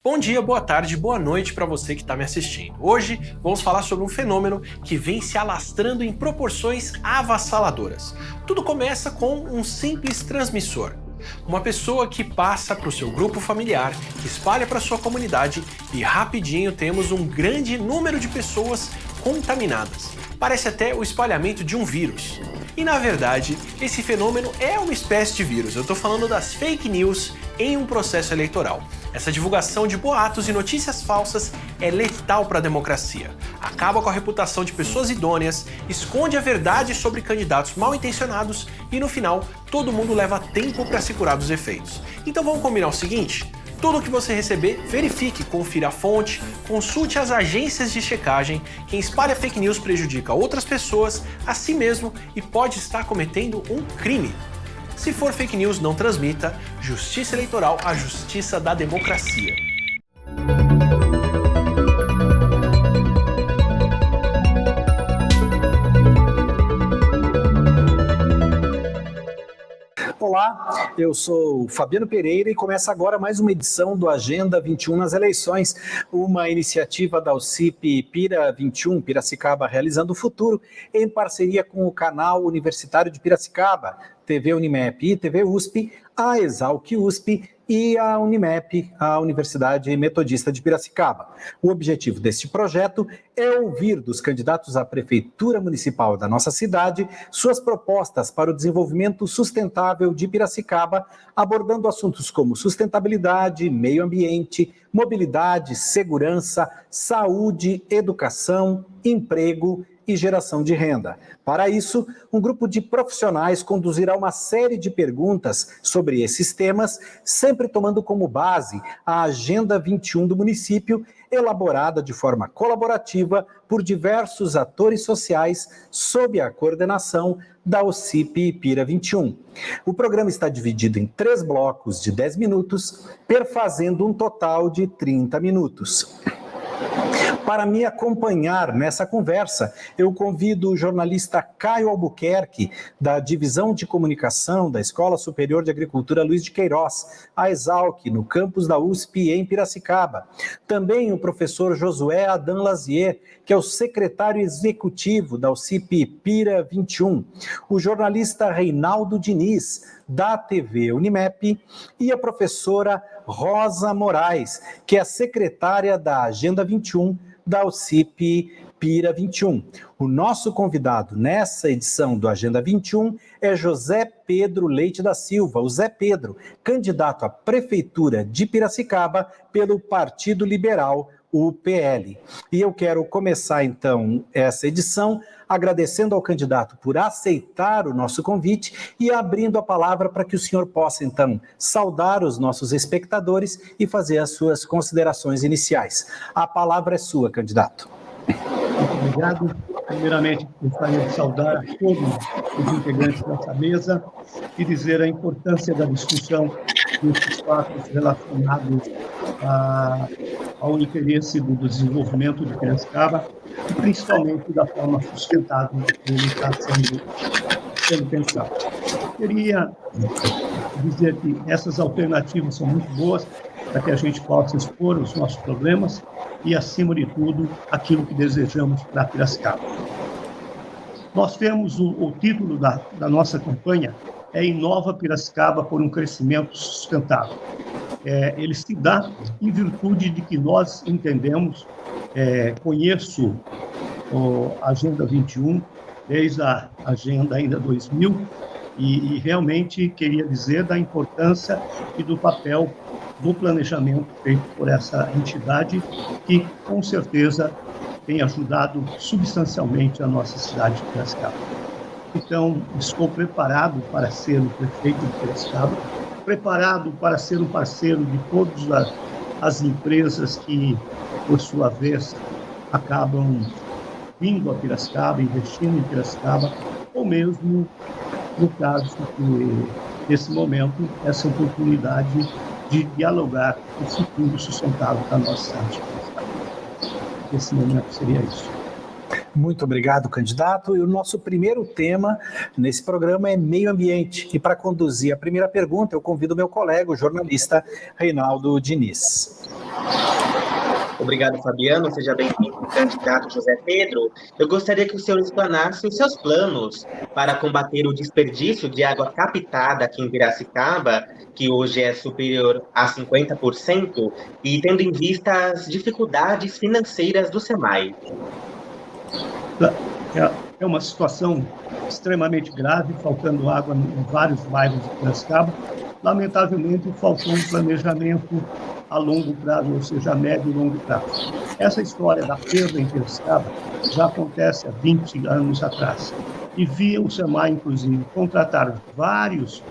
Bom dia, boa tarde, boa noite para você que está me assistindo. Hoje vamos falar sobre um fenômeno que vem se alastrando em proporções avassaladoras. Tudo começa com um simples transmissor. Uma pessoa que passa para o seu grupo familiar, que espalha para sua comunidade e rapidinho temos um grande número de pessoas contaminadas. Parece até o espalhamento de um vírus. E na verdade, esse fenômeno é uma espécie de vírus. Eu estou falando das fake news em um processo eleitoral. Essa divulgação de boatos e notícias falsas é letal para a democracia. Acaba com a reputação de pessoas idôneas, esconde a verdade sobre candidatos mal intencionados e no final todo mundo leva tempo para se curar dos efeitos. Então vamos combinar o seguinte? Tudo que você receber, verifique, confira a fonte, consulte as agências de checagem. Quem espalha fake news prejudica outras pessoas, a si mesmo e pode estar cometendo um crime. Se for fake news, não transmita. Justiça eleitoral, a justiça da democracia. Olá, eu sou Fabiano Pereira e começa agora mais uma edição do Agenda 21 nas eleições, uma iniciativa da UCIP Pira 21, Piracicaba Realizando o Futuro, em parceria com o canal Universitário de Piracicaba, TV Unimep e TV USP, a Exalc USP e a Unimep, a Universidade Metodista de Piracicaba. O objetivo deste projeto é ouvir dos candidatos à Prefeitura Municipal da nossa cidade suas propostas para o desenvolvimento sustentável de Piracicaba, abordando assuntos como sustentabilidade, meio ambiente, mobilidade, segurança, saúde, educação, emprego e geração de renda. Para isso, um grupo de profissionais conduzirá uma série de perguntas sobre esses temas, sempre tomando como base a Agenda 21 do município, elaborada de forma colaborativa por diversos atores sociais sob a coordenação da UCIP Pira 21. O programa está dividido em 3 blocos de 10 minutos, perfazendo um total de 30 minutos. Para me acompanhar nessa conversa, eu convido o jornalista Caio Albuquerque, da Divisão de Comunicação da Escola Superior de Agricultura Luiz de Queiroz, a Exalc, no campus da USP em Piracicaba. Também o professor Josué Adam Lazier, que é o secretário executivo da UCIP Pira 21, o jornalista Reinaldo Diniz, da TV Unimep, e a professora Rosa Moraes, que é a secretária da Agenda 21 da UCIP Pira 21. O nosso convidado nessa edição do Agenda 21 é José Pedro Leite da Silva, o Zé Pedro, candidato à Prefeitura de Piracicaba pelo Partido Liberal, o PL. E eu quero começar então essa edição agradecendo ao candidato por aceitar o nosso convite e abrindo a palavra para que o senhor possa então saudar os nossos espectadores e fazer as suas considerações iniciais. A palavra é sua, candidato. Muito obrigado. Primeiramente, gostaria de saudar a todos os integrantes dessa mesa e dizer a importância da discussão desses fatos relacionados ao interesse do desenvolvimento de Piracicaba e principalmente da forma sustentável que ele está sendo pensado. Queria dizer que essas alternativas são muito boas para que a gente possa expor os nossos problemas e, acima de tudo, aquilo que desejamos para Piracicaba. Nós temos o título da nossa campanha é Inova Piracicaba por um crescimento sustentável. Ele se dá em virtude de que nós entendemos, conheço a Agenda 21, desde a Agenda ainda 2000, e realmente queria dizer da importância e do papel do planejamento feito por essa entidade, que com certeza tem ajudado substancialmente a nossa cidade de Piracicaba. Então, estou preparado para ser o prefeito de Piracicaba, preparado para ser um parceiro de todas as empresas que, por sua vez, acabam vindo a Piracicaba, investindo em Piracicaba, ou mesmo, no caso que, nesse momento, essa oportunidade de dialogar o futuro sustentável da nossa cidade. Nesse momento seria isso. Muito obrigado, candidato. E o nosso primeiro tema nesse programa é meio ambiente. E para conduzir a primeira pergunta, eu convido meu colega, o jornalista Reinaldo Diniz. Obrigado, Fabiano. Seja bem-vindo, candidato José Pedro. Eu gostaria que o senhor explanasse os seus planos para combater o desperdício de água captada aqui em Piracicaba, que hoje é superior a 50%, e tendo em vista as dificuldades financeiras do SEMAI. É uma situação extremamente grave, faltando água em vários bairros de Piracicaba. Lamentavelmente, faltou um planejamento a longo prazo, ou seja, a médio e longo prazo. Essa história da perda em Piracicaba já acontece há 20 anos atrás. E via o SEMAI, inclusive, contratar várias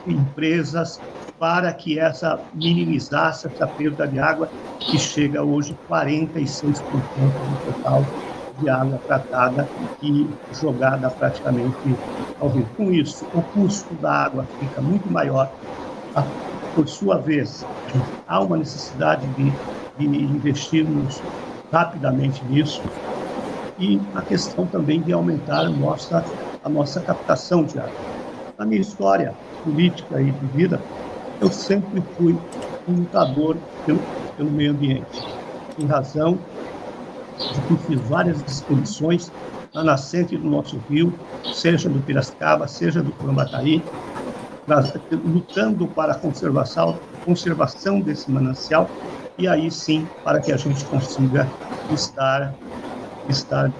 empresas para que minimizasse essa perda de água, que chega hoje a 46% do total de água tratada e jogada praticamente ao rio. Com isso, o custo da água fica muito maior. Por sua vez, há uma necessidade de investirmos rapidamente nisso, e a questão também de aumentar a nossa captação de água. Na minha história política e de vida, eu sempre fui um lutador pelo meio ambiente, em razão de que fiz várias expedições na nascente do nosso rio, seja do Piracicaba, seja do Curambataí, lutando para a conservação desse manancial, e aí sim, para que a gente consiga estar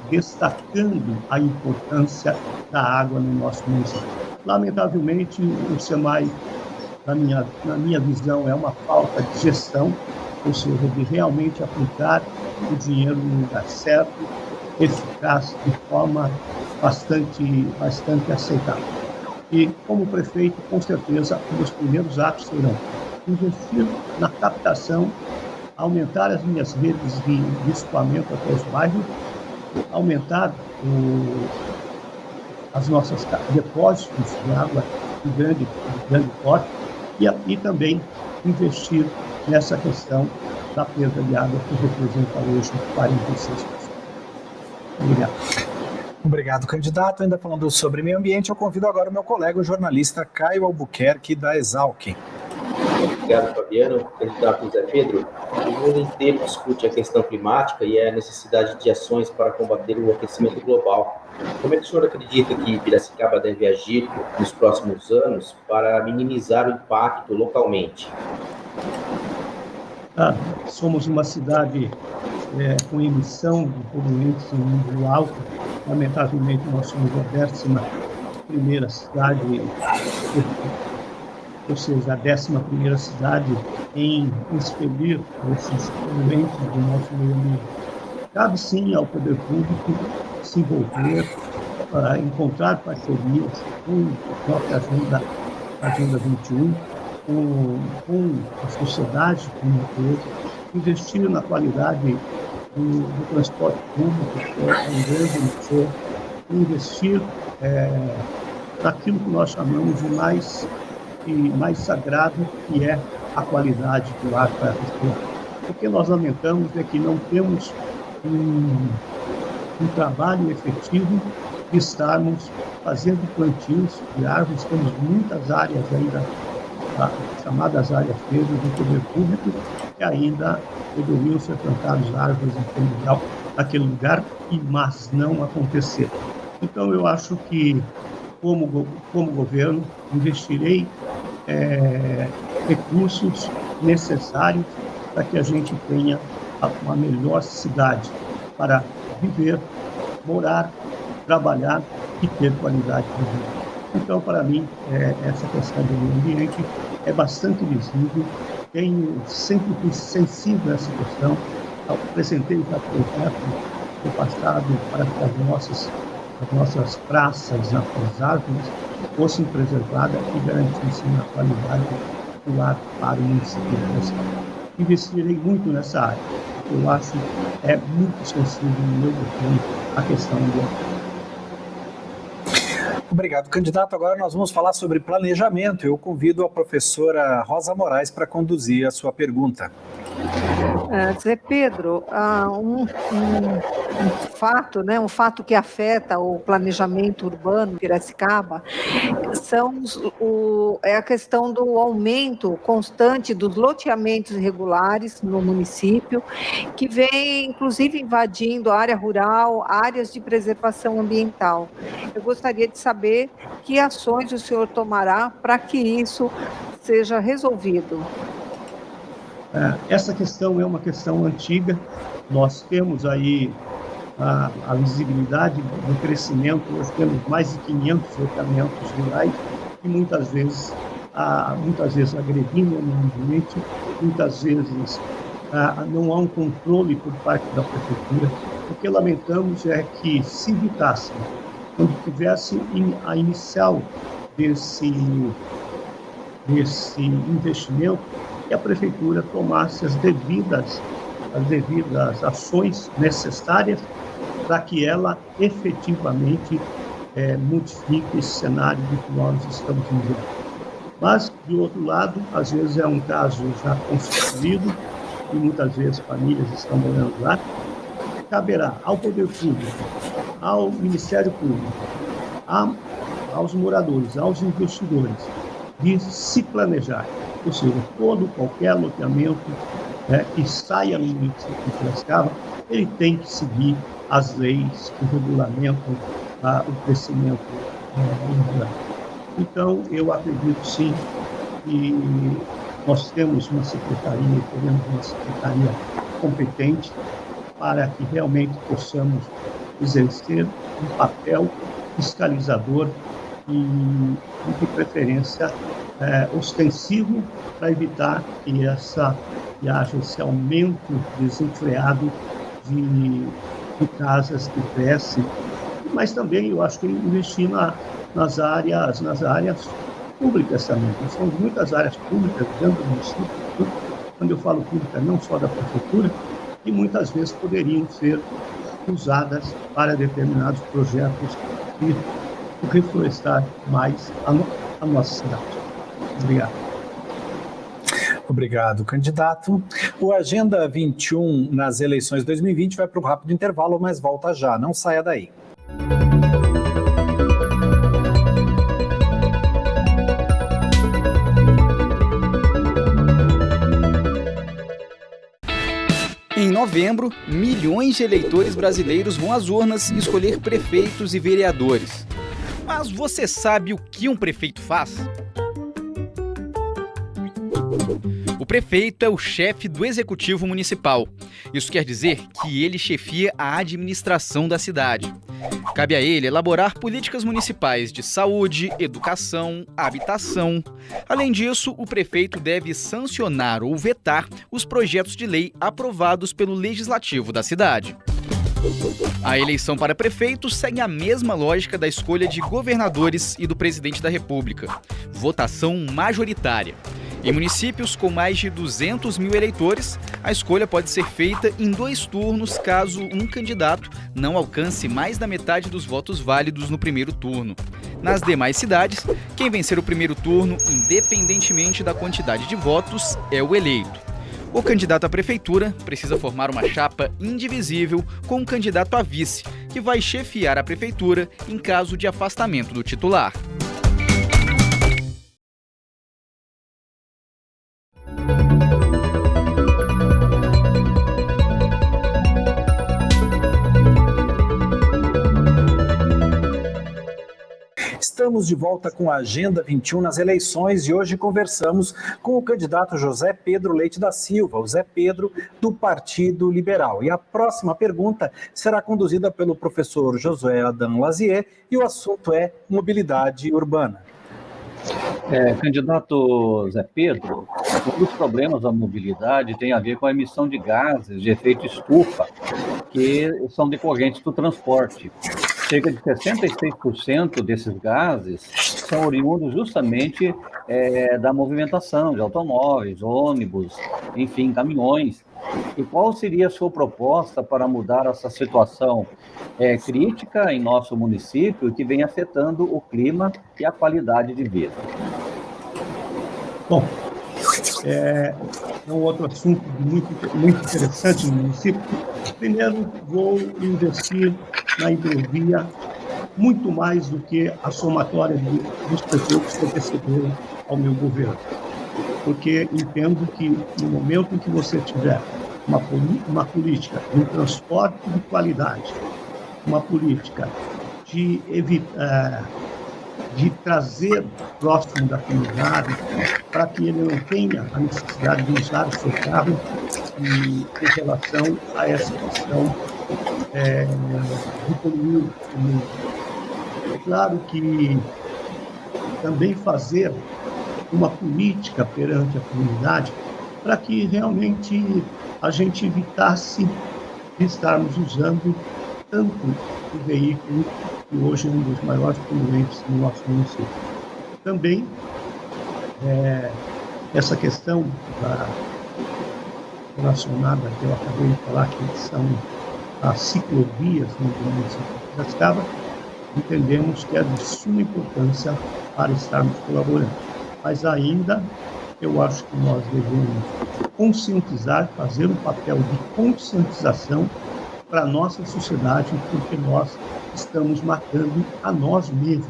destacando a importância da água no nosso município. Lamentavelmente, o SEMAI, na minha visão, é uma falta de gestão, ou seja, de realmente aplicar o dinheiro no lugar certo, eficaz, de forma bastante aceitável. E, como prefeito, com certeza, um dos primeiros atos serão investir na captação, aumentar as minhas redes de escoamento até os bairros, aumentar as nossas depósitos de água de grande porte e também investir nessa questão da perda de água, que representa hoje 46%. Obrigado. Obrigado, candidato. Ainda falando sobre meio ambiente, eu convido agora o meu colega, o jornalista Caio Albuquerque, da Exalc. Obrigado, Fabiano. Candidato José Pedro, o mundo inteiro discute a questão climática e a necessidade de ações para combater o aquecimento global. Como é que o senhor acredita que Piracicaba deve agir nos próximos anos para minimizar o impacto localmente? Somos uma cidade com emissão de poluentes em nível alto. Lamentavelmente, nós somos a 11ª cidade, ou seja, a 11ª cidade em expelir esses poluentes do nosso meio ambiente. Cabe sim ao poder público se envolver, encontrar parcerias com a própria Agenda 21, com a sociedade como um todo, investir na qualidade do transporte público, que é um grande motor, investir naquilo que nós chamamos de mais sagrado, que é a qualidade do ar para respirar. O que nós lamentamos é que não temos um trabalho efetivo de estarmos fazendo plantios de árvores. Temos muitas áreas ainda, chamadas áreas verdes do poder público, que ainda poderiam ser plantadas árvores naquele lugar, mas não aconteceram. Então, eu acho que, como governo, investirei recursos necessários para que a gente tenha uma melhor cidade para viver, morar, trabalhar e ter qualidade de vida. Então, para mim, essa questão do meio ambiente é bastante visível. Sempre fui sensível a essa questão. Apresentei já projeto no passado para que as nossas praças, as árvores, fossem preservadas e garantissem a qualidade do ar para o município. Investirei muito nessa área. Eu acho que é muito sensível no meu governo a questão ambiental. Obrigado, candidato. Agora nós vamos falar sobre planejamento. Eu convido a professora Rosa Moraes para conduzir a sua pergunta. Zé Pedro, fato, né, um fato que afeta o planejamento urbano de Piracicaba é a questão do aumento constante dos loteamentos irregulares no município, que vem, inclusive, invadindo a área rural, áreas de preservação ambiental. Eu gostaria de saber que ações o senhor tomará para que isso seja resolvido. Essa questão é uma questão antiga. Nós temos aí a visibilidade do crescimento. Nós temos mais de 500 loteamentos rurais e muitas vezes agredindo o meio ambiente, muitas vezes não há um controle por parte da prefeitura. O que lamentamos é que se evitasse, quando tivesse a inicial desse investimento, que a prefeitura tomasse as devidas ações necessárias para que ela efetivamente modifique esse cenário de que nós estamos vivendo. Mas, de outro lado, às vezes é um caso já constituído e muitas vezes famílias estão morando lá. Caberá ao poder público, ao Ministério Público, aos moradores, aos investidores, de se planejar. Ou seja, qualquer loteamento que saia no município de Piracicaba, ele tem que seguir as leis que regulamentam o crescimento urbano. Então, eu acredito sim que nós temos uma secretaria competente para que realmente possamos exercer um papel fiscalizador e de preferência ostensivo, para evitar que haja esse aumento desenfreado de casas que crescem, mas também eu acho que investir nas áreas públicas também. Nós temos muitas áreas públicas dentro do município, quando eu falo pública, não só da prefeitura, que muitas vezes poderiam ser usadas para determinados projetos e reflorestar mais a nossa cidade. Obrigado. Obrigado, candidato. O Agenda 21 nas eleições 2020 vai para o rápido intervalo, mas volta já. Não saia daí. Em novembro, milhões de eleitores brasileiros vão às urnas escolher prefeitos e vereadores. Mas você sabe o que um prefeito faz? O prefeito é o chefe do executivo municipal. Isso quer dizer que ele chefia a administração da cidade. Cabe a ele elaborar políticas municipais de saúde, educação, habitação. Além disso, o prefeito deve sancionar ou vetar os projetos de lei aprovados pelo legislativo da cidade. A eleição para prefeito segue a mesma lógica da escolha de governadores e do presidente da República: votação majoritária. Em municípios com mais de 200 mil eleitores, a escolha pode ser feita em 2 turnos caso um candidato não alcance mais da metade dos votos válidos no primeiro turno. Nas demais cidades, quem vencer o primeiro turno, independentemente da quantidade de votos, é o eleito. O candidato à prefeitura precisa formar uma chapa indivisível com um candidato a vice, que vai chefiar a prefeitura em caso de afastamento do titular. Estamos de volta com a Agenda 21 nas eleições e hoje conversamos com o candidato José Pedro Leite da Silva, o Zé Pedro, do Partido Liberal. E a próxima pergunta será conduzida pelo professor Josué Adam Lazier e o assunto é mobilidade urbana. Candidato Zé Pedro, um dos problemas da mobilidade tem a ver com a emissão de gases de efeito estufa, que são decorrentes do transporte. Cerca de 66% desses gases são oriundos justamente da movimentação de automóveis, ônibus, enfim, caminhões. E qual seria a sua proposta para mudar essa situação crítica em nosso município que vem afetando o clima e a qualidade de vida? Bom, é um outro assunto muito interessante no município. Primeiro, vou investir na hidrovia muito mais do que a somatória dos prefeitos que antecederam ao meu governo. Porque entendo que no momento em que você tiver uma política de um transporte de qualidade, uma política de trazer próximo da comunidade, para que ele não tenha a necessidade de usar o seu carro em relação a essa questão de poluir o meio. É claro que também fazer uma política perante a comunidade para que realmente a gente evitasse de estarmos usando tanto o veículo que hoje é um dos maiores poluentes no nosso município. Também essa questão relacionada, que eu acabei de falar, que são as ciclovias no município de Piracicaba, entendemos que é de suma importância para estarmos colaborando. Mas ainda, eu acho que nós devemos conscientizar, fazer um papel de conscientização para a nossa sociedade, porque nós estamos matando a nós mesmos.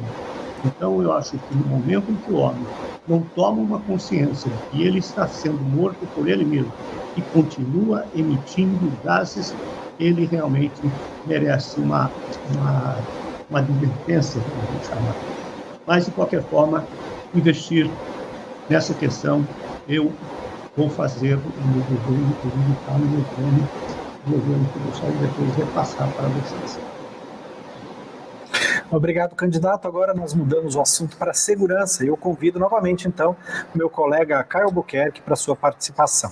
Então, eu acho que no momento em que o homem não toma uma consciência de que ele está sendo morto por ele mesmo e continua emitindo gases, ele realmente merece uma advertência, vamos chamar. Mas, de qualquer forma, investir nessa questão, eu vou fazer o meu governo, inclusive está no meu plano, o governo que eu gostaria depois de repassar para vocês. Obrigado, candidato. Agora nós mudamos o assunto para a segurança e eu convido novamente, então, o meu colega Caio Albuquerque para a sua participação.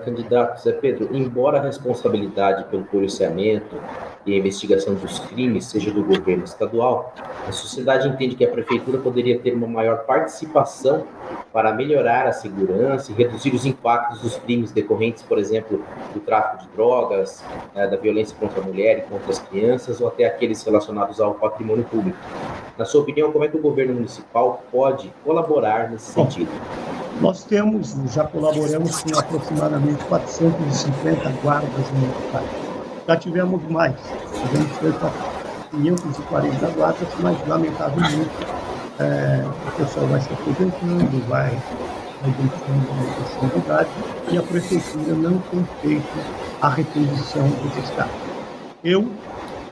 Candidato Zé Pedro, embora a responsabilidade pelo policiamento e a investigação dos crimes seja do governo estadual, a sociedade entende que a prefeitura poderia ter uma maior participação para melhorar a segurança e reduzir os impactos dos crimes decorrentes, por exemplo, do tráfico de drogas, da violência contra a mulher e contra as crianças, ou até aqueles relacionados ao patrimônio público. Na sua opinião, como é que o governo municipal pode colaborar nesse sentido? Nós já colaboramos com aproximadamente 450 guardas municipais. Já tivemos mais, tivemos cerca de 540 guardas, mas lamentavelmente o pessoal vai se aposentando, vai deixando a atividade e a prefeitura não tem feito a reposição desses casos. Eu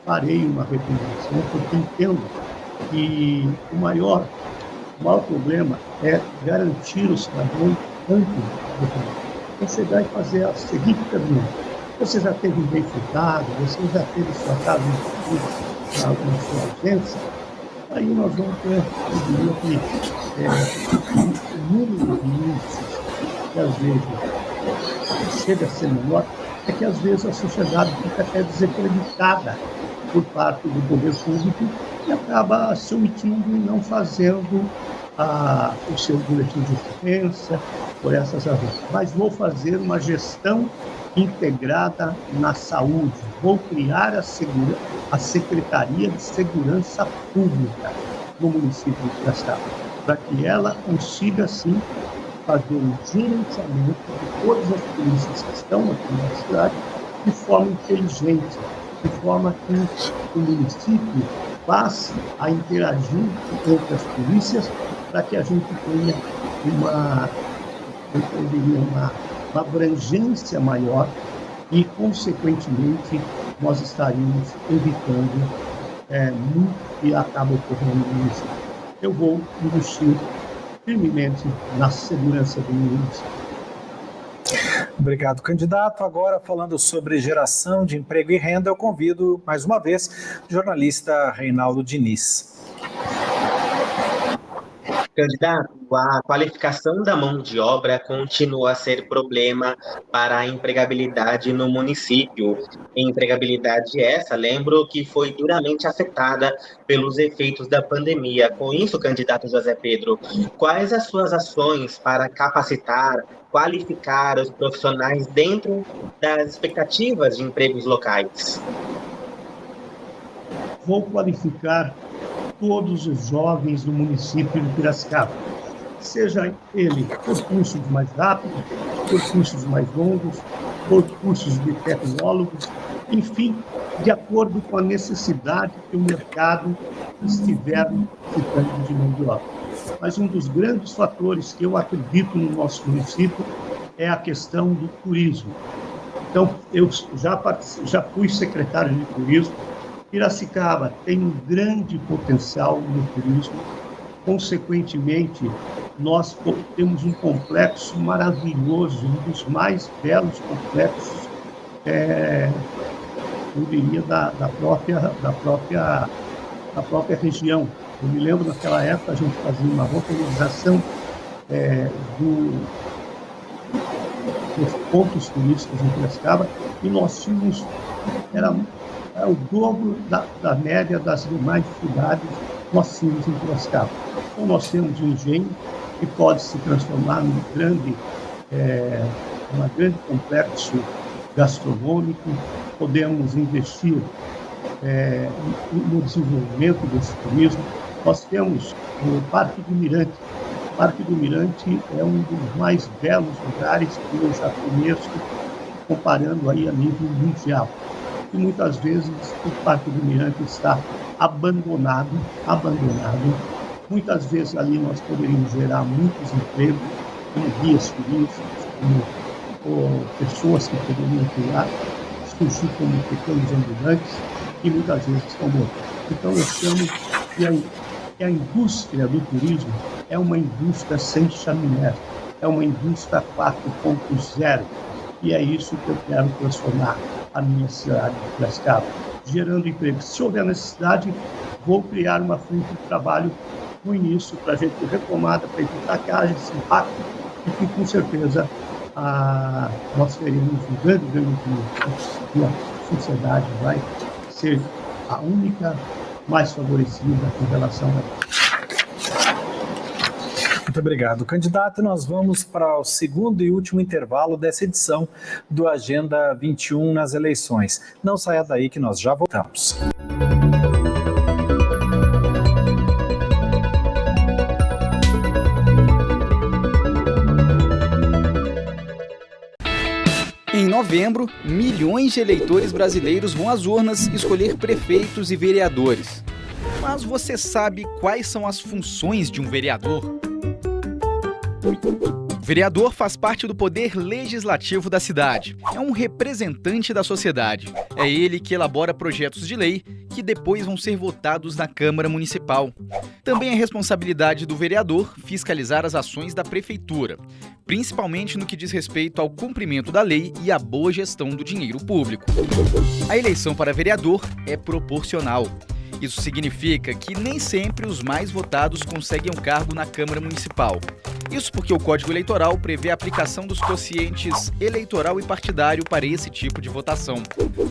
farei uma reposição porque entendo que o maior problema é garantir o cidadão antes do problema. Você vai fazer a seguinte pergunta: você já teve identificado, você já teve sua casa na sua ausência? Aí nós vamos ter, eu diria que o número de índices que às vezes chega a ser menor, é que às vezes a sociedade fica até desacreditada por parte do poder público e acaba se omitindo e não fazendo o seu boletim de ocorrência por essas razões. Mas vou fazer uma gestão integrada na saúde. Vou criar a Secretaria de Segurança Pública no município de Piracicaba, para que ela consiga, sim, fazer um gerenciamento de todas as polícias que estão aqui na cidade de forma inteligente, de forma que o município passe a interagir com outras polícias para que a gente tenha uma abrangência maior e, consequentemente, nós estaríamos evitando muito que acaba ocorrendo no município. Eu vou investir firmemente na segurança do município. Obrigado, candidato. Agora, falando sobre geração de emprego e renda, eu convido, mais uma vez, o jornalista Reinaldo Diniz. Candidato, a qualificação da mão de obra continua a ser problema para a empregabilidade no município. Empregabilidade essa, lembro que foi duramente afetada pelos efeitos da pandemia. Com isso, candidato José Pedro, quais as suas ações para capacitar, qualificar os profissionais dentro das expectativas de empregos locais? Vou qualificar todos os jovens do município de Piracicaba, seja ele por cursos mais rápidos, por cursos mais longos, por cursos de tecnólogos, enfim, de acordo com a necessidade que o mercado estiver necessitando de mão de obra. Mas um dos grandes fatores que eu acredito no nosso município é a questão do turismo. Então, eu já fui secretário de turismo. Piracicaba tem um grande potencial no turismo. Consequentemente, nós temos um complexo maravilhoso, um dos mais belos complexos, eu diria, da própria região. Eu me lembro, naquela época, a gente fazia uma rotarização dos pontos turísticos em Piracicaba, e nós tínhamos, era o dobro da média das demais cidades, nós tínhamos em Piracicaba. Então, nós temos um engenho que pode se transformar num grande complexo gastronômico, podemos investir no desenvolvimento desse turismo. Nós temos o Parque do Mirante. O Parque do Mirante é um dos mais belos lugares que eu já conheço, comparando aí a nível mundial. E muitas vezes o Parque do Mirante está abandonado. Muitas vezes ali nós poderíamos gerar muitos empregos, como guias turísticos, como pessoas que poderiam criar, surgir como pequenos ambulantes, e muitas vezes estão mortos. Então eu chamo que a indústria do turismo é uma indústria sem chaminé, é uma indústria 4.0, e é isso que eu quero transformar a minha cidade de Piracicaba, gerando emprego. Se houver necessidade, vou criar uma frente de trabalho no início para a gente retomada, para evitar que haja esse impacto, e que com certeza nós teremos um grande impacto, e a sociedade vai ser a única mais favorecida em relação a isso. Muito obrigado, candidato. Nós vamos para o segundo e último intervalo dessa edição do Agenda 21 nas eleições. Não saia daí que nós já voltamos. Em novembro, milhões de eleitores brasileiros vão às urnas escolher prefeitos e vereadores. Mas você sabe quais são as funções de um vereador? O vereador faz parte do poder legislativo da cidade. É um representante da sociedade. É ele que elabora projetos de lei que depois vão ser votados na Câmara Municipal. Também é responsabilidade do vereador fiscalizar as ações da prefeitura, principalmente no que diz respeito ao cumprimento da lei e à boa gestão do dinheiro público. A eleição para vereador é proporcional. Isso significa que nem sempre os mais votados conseguem um cargo na Câmara Municipal. Isso porque o Código Eleitoral prevê a aplicação dos quocientes eleitoral e partidário para esse tipo de votação.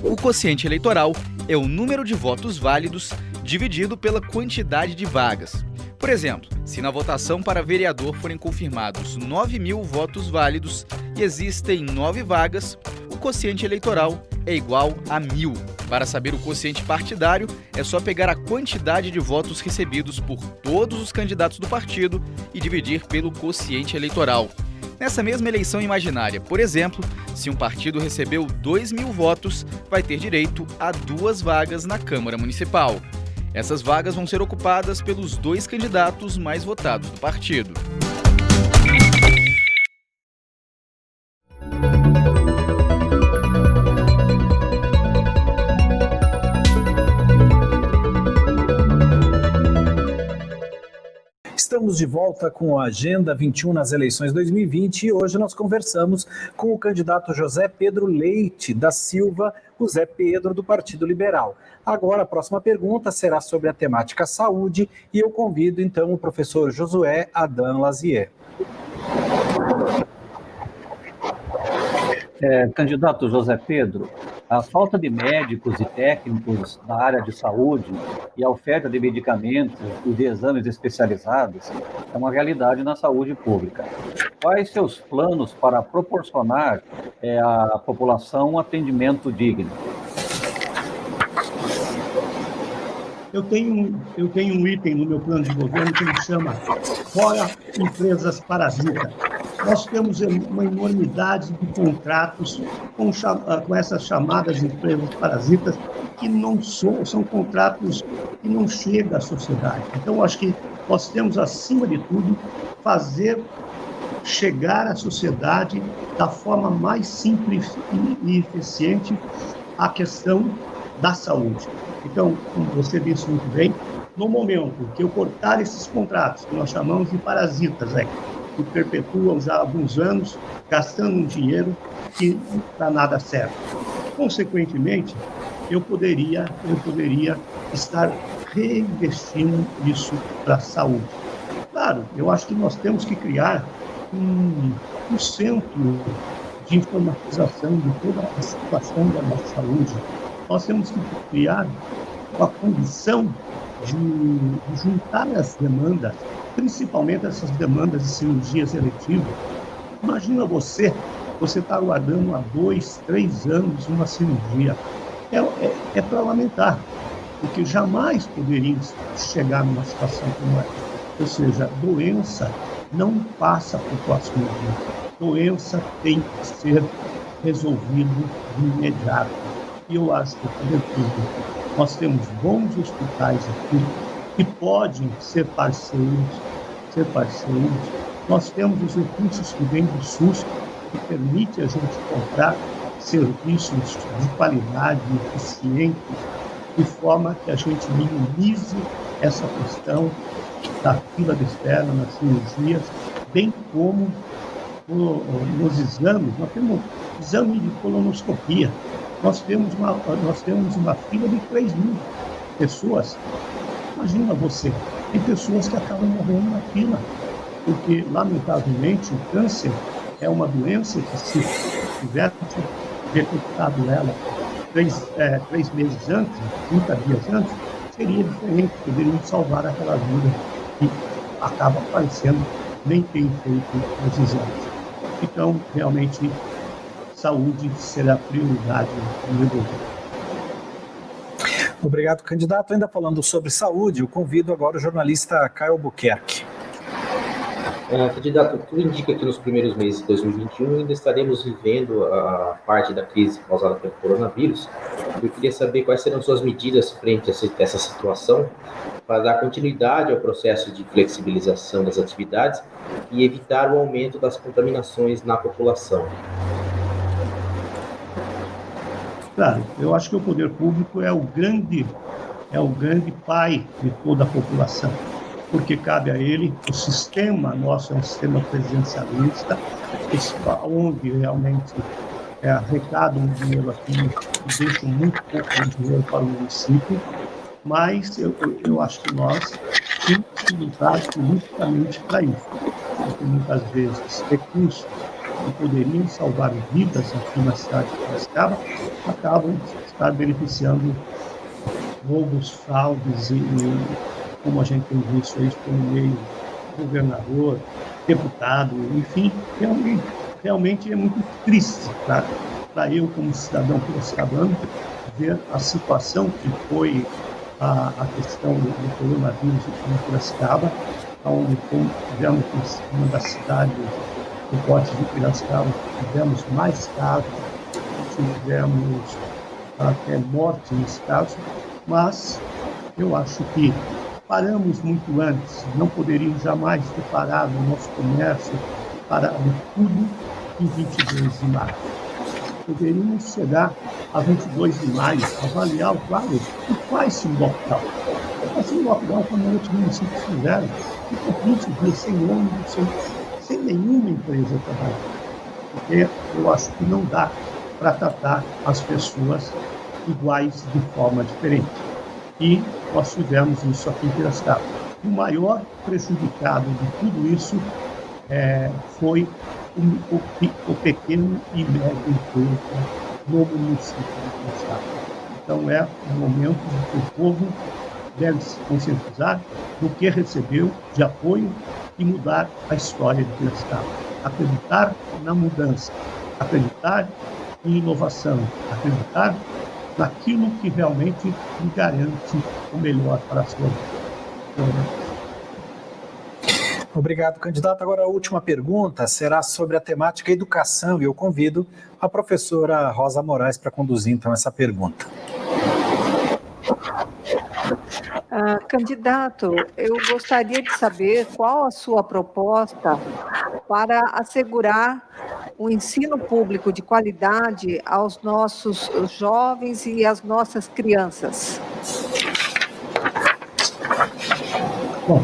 O quociente eleitoral é o número de votos válidos dividido pela quantidade de vagas. Por exemplo, se na votação para vereador forem confirmados 9.000 votos válidos e existem 9 vagas, o quociente eleitoral é igual a 1.000. Para saber o quociente partidário, é só pegar a quantidade de votos recebidos por todos os candidatos do partido e dividir pelo quociente eleitoral. Nessa mesma eleição imaginária, por exemplo, se um partido recebeu 2.000 votos, vai ter direito a 2 vagas na Câmara Municipal. Essas vagas vão ser ocupadas pelos 2 candidatos mais votados do partido. Estamos de volta com a Agenda 21 nas eleições 2020 e hoje nós conversamos com o candidato José Pedro Leite da Silva, o Zé Pedro do Partido Liberal. Agora a próxima pergunta será sobre a temática saúde e eu convido então o professor Josué Adam Lazier. Candidato José Pedro, a falta de médicos e técnicos na área de saúde e a oferta de medicamentos e de exames especializados é uma realidade na saúde pública. Quais seus planos para proporcionar à população um atendimento digno? eu tenho um item no meu plano de governo que ele chama Fora Empresas Parasitas. Nós temos uma enormidade de contratos com essas chamadas empresas parasitas que não são contratos que não chegam à sociedade. Então, acho que nós temos, acima de tudo, fazer chegar à sociedade da forma mais simples e eficiente a questão da saúde. Então, como você disse muito bem, no momento que eu cortar esses contratos, que nós chamamos de parasitas, que perpetuam já há alguns anos, gastando um dinheiro que para nada serve. Consequentemente, eu poderia estar reinvestindo isso para a saúde. Claro, eu acho que nós temos que criar um centro de informatização de toda a situação da nossa saúde. Nós temos que criar uma condição de juntar as demandas, principalmente essas demandas de cirurgias eletivas. Imagina você está aguardando há 2, 3 anos uma cirurgia. É para lamentar, porque jamais poderíamos chegar numa situação como essa. Ou seja, doença não passa para o próximo dia. Doença tem que ser resolvida de imediato. E eu acho que, sobretudo, nós temos bons hospitais aqui que podem ser parceiros. Nós temos os recursos que vêm do SUS que permite a gente comprar serviços de qualidade, eficientes, de forma que a gente minimize essa questão da fila de espera nas cirurgias, bem como nos exames. Nós temos exame de colonoscopia. Nós temos uma fila de 3 mil pessoas. Imagina você, tem pessoas que acabam morrendo na fila, porque, lamentavelmente, o câncer é uma doença que, se tivesse detectado ela 3 meses antes, 30 dias antes, seria diferente, poderíamos salvar aquela vida que acaba aparecendo, nem tem feito os exames. Então, realmente, saúde será prioridade do meu governo. Obrigado, candidato. Ainda falando sobre saúde, eu convido agora o jornalista Caio Albuquerque. Candidato, tudo indica que nos primeiros meses de 2021 ainda estaremos vivendo a parte da crise causada pelo coronavírus. Eu queria saber quais serão suas medidas frente a essa situação para dar continuidade ao processo de flexibilização das atividades e evitar o aumento das contaminações na população. Claro, eu acho que o poder público é o grande pai de toda a população, porque cabe a ele. O sistema nosso é um sistema presidencialista, onde realmente arrecada um dinheiro aqui e deixa muito pouco de dinheiro para o município, mas eu acho que nós temos que lutar politicamente para isso, porque muitas vezes recursos que poderiam salvar vidas aqui na cidade de Piracicaba acabam estar beneficiando roubos, fraudes e como a gente tem visto isso por meio do governador, deputado, enfim, realmente é muito triste para eu, como cidadão piracicabano, ver a situação que foi a questão do coronavírus em Piracicaba, onde tivemos uma das cidades do porte de Piracicaba, tivemos mais casos, tivemos até morte nesse caso, mas eu acho que paramos muito antes, não poderíamos jamais ter parado o nosso comércio, parado tudo em 22 de março. Poderíamos chegar a 22 de maio, avaliar, claro, e faz-se um lockdown. Faz-se um lockdown como outros municípios fizeram, e por 20 dias sem ônibus, sem nenhuma empresa trabalhando. Porque eu acho que não dá para tratar as pessoas iguais de forma diferente. E nós tivemos isso aqui em Piracicaba. O maior prejudicado de tudo isso foi o pequeno e médio empresa no município de Piracicaba. Então é um momento em que o povo deve se conscientizar do que recebeu de apoio e mudar a história de Piracicaba. Acreditar na mudança, acreditar em inovação, acreditar naquilo que realmente lhe garante o melhor para a sua vida. Obrigado, candidato. Agora a última pergunta será sobre a temática educação e eu convido a professora Rosa Moraes para conduzir então essa pergunta. Candidato, eu gostaria de saber qual a sua proposta para assegurar o ensino público de qualidade aos nossos jovens e às nossas crianças. Bom,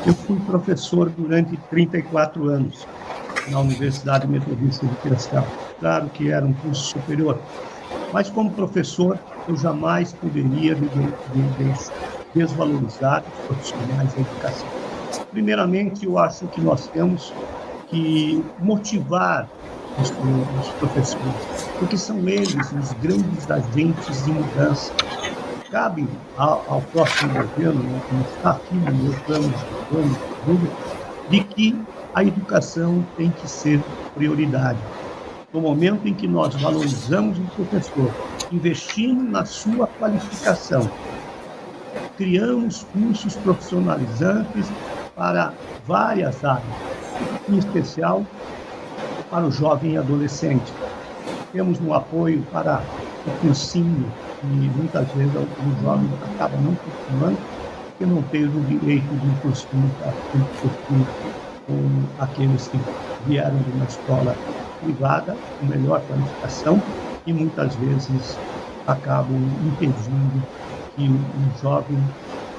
eu fui professor durante 34 anos na Universidade Metodista de Piracicaba. Claro que era um curso superior, mas como professor eu jamais poderia desvalorizar os profissionais da educação. Primeiramente, eu acho que nós temos que motivar os professores, porque são eles os grandes agentes de mudança. Cabe ao próximo governo, como está aqui no meu plano de que a educação tem que ser prioridade. No momento em que nós valorizamos o professor, investindo na sua qualificação, criamos cursos profissionalizantes para várias áreas, em especial para o jovem e adolescente. Temos um apoio para o cursinho, e muitas vezes o jovem acaba não continuando, porque não teve o direito de um cursinho com aqueles que vieram de uma escola privada, com melhor qualificação, e muitas vezes acabam impedindo que um jovem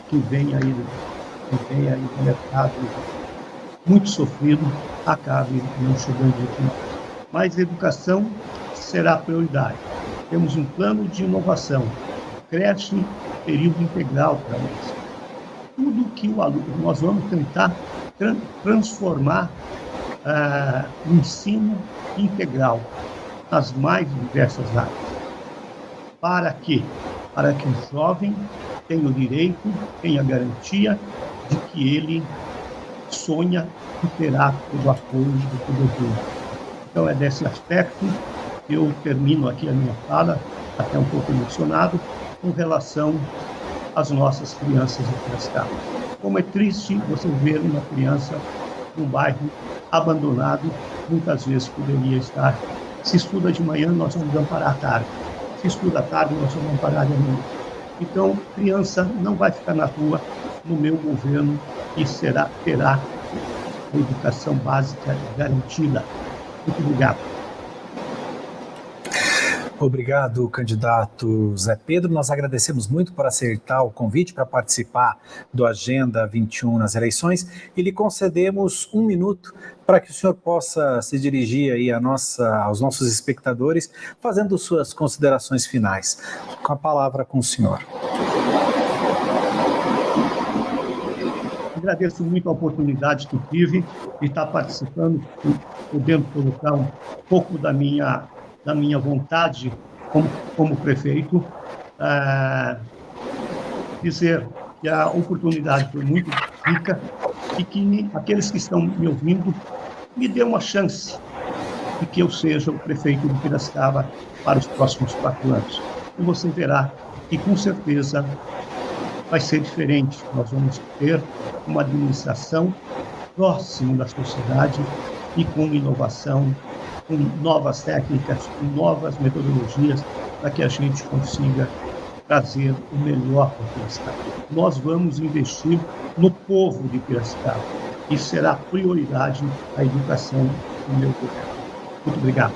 que vem aí do mercado muito sofrido acabe não chegando aqui. Mas a educação será a prioridade. Temos um plano de inovação, creche, período integral para nós. Tudo que o aluno, nós vamos tentar transformar o ensino integral nas mais diversas áreas. Para quê? Para que o jovem tenha o direito, tenha a garantia de que ele sonha e terá todo o apoio do poder público. Então é desse aspecto que eu termino aqui a minha fala, até um pouco emocionado, com relação às nossas crianças de Piracicaba. Como é triste você ver uma criança num bairro abandonado, muitas vezes poderia estar. Se estuda de manhã, nós vamos amparar à tarde. Se estuda à tarde, nós vamos amparar de noite. Então, criança não vai ficar na rua no meu governo e terá a educação básica garantida. Muito obrigado. Obrigado, candidato Zé Pedro. Nós agradecemos muito por aceitar o convite para participar do Agenda 21 nas eleições e lhe concedemos 1 minuto para que o senhor possa se dirigir aí aos nossos espectadores, fazendo suas considerações finais. Com a palavra com o senhor. Agradeço muito a oportunidade que tive de estar participando, podendo colocar um pouco da minha vontade como prefeito, dizer que a oportunidade foi muito rica e que aqueles que estão me ouvindo me dê uma chance de que eu seja o prefeito de Piracicaba para os próximos 4 anos. E você verá que, com certeza, vai ser diferente. Nós vamos ter uma administração próxima da sociedade e com inovação, com novas técnicas, com novas metodologias, para que a gente consiga trazer o melhor para Piracicaba. Nós vamos investir no povo de Piracicaba e será prioridade a educação do meu governo. Muito obrigado.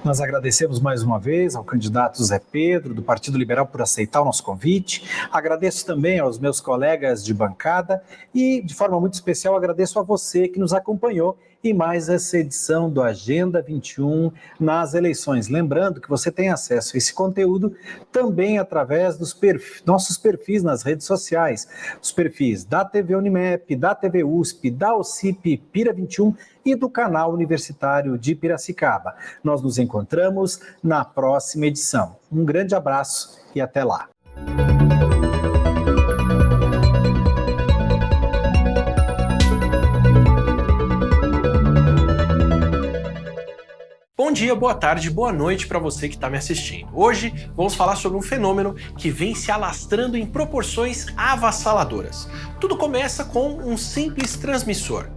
Nós agradecemos mais uma vez ao candidato Zé Pedro, do Partido Liberal, por aceitar o nosso convite. Agradeço também aos meus colegas de bancada e, de forma muito especial, agradeço a você que nos acompanhou em mais essa edição do Agenda 21 nas eleições. Lembrando que você tem acesso a esse conteúdo também através dos nossos perfis nas redes sociais, os perfis da TV Unimep, da TV USP, da OCIP Pira 21 e do canal universitário de Piracicaba. Nós nos encontramos na próxima edição. Um grande abraço e até lá. Bom dia, boa tarde, boa noite para você que está me assistindo. Hoje vamos falar sobre um fenômeno que vem se alastrando em proporções avassaladoras. Tudo começa com um simples transmissor.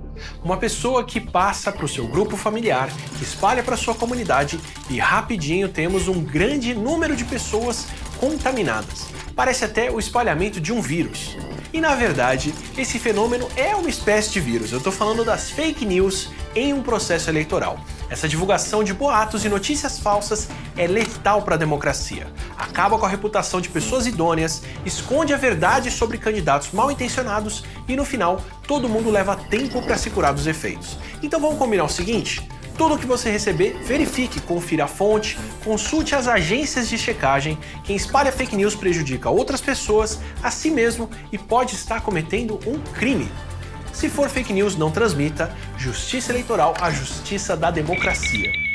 Uma pessoa que passa para o seu grupo familiar, que espalha para sua comunidade e rapidinho temos um grande número de pessoas contaminadas. Parece até o espalhamento de um vírus. E na verdade, esse fenômeno é uma espécie de vírus. Eu estou falando das fake news em um processo eleitoral. Essa divulgação de boatos e notícias falsas é letal para a democracia. Acaba com a reputação de pessoas idôneas, esconde a verdade sobre candidatos mal intencionados e no final todo mundo leva tempo para se curar dos efeitos. Então vamos combinar o seguinte? Tudo que você receber, verifique, confira a fonte, consulte as agências de checagem. Quem espalha fake news prejudica outras pessoas, a si mesmo e pode estar cometendo um crime. Se for fake news, não transmita. Justiça eleitoral, a justiça da democracia.